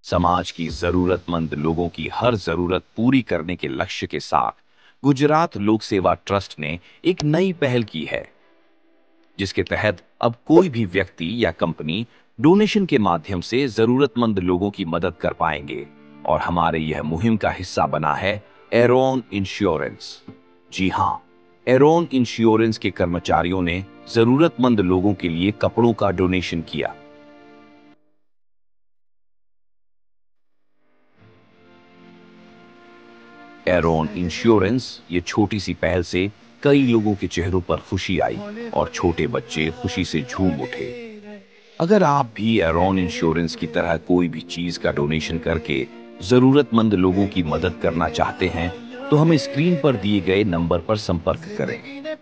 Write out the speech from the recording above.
समाज की जरूरतमंद लोगों की हर जरूरत पूरी करने के लक्ष्य के साथ गुजरात लोक सेवा ट्रस्ट ने एक नई पहल की है, जिसके तहत अब कोई भी व्यक्ति या कंपनी डोनेशन के माध्यम से जरूरतमंद लोगों की मदद कर पाएंगे। और हमारे यह मुहिम का हिस्सा बना है एरोन इंश्योरेंस। जी हाँ, एरोन इंश्योरेंस के कर्मचारियों ने जरूरतमंद लोगों के लिए कपड़ों का डोनेशन किया। एरोन इंश्योरेंस ये छोटी सी पहल से कई लोगों के चेहरों पर खुशी आई और छोटे बच्चे खुशी से झूम उठे। अगर आप भी एरोन इंश्योरेंस की तरह कोई भी चीज का डोनेशन करके जरूरतमंद लोगों की मदद करना चाहते हैं, तो हमें स्क्रीन पर दिए गए नंबर पर संपर्क करें।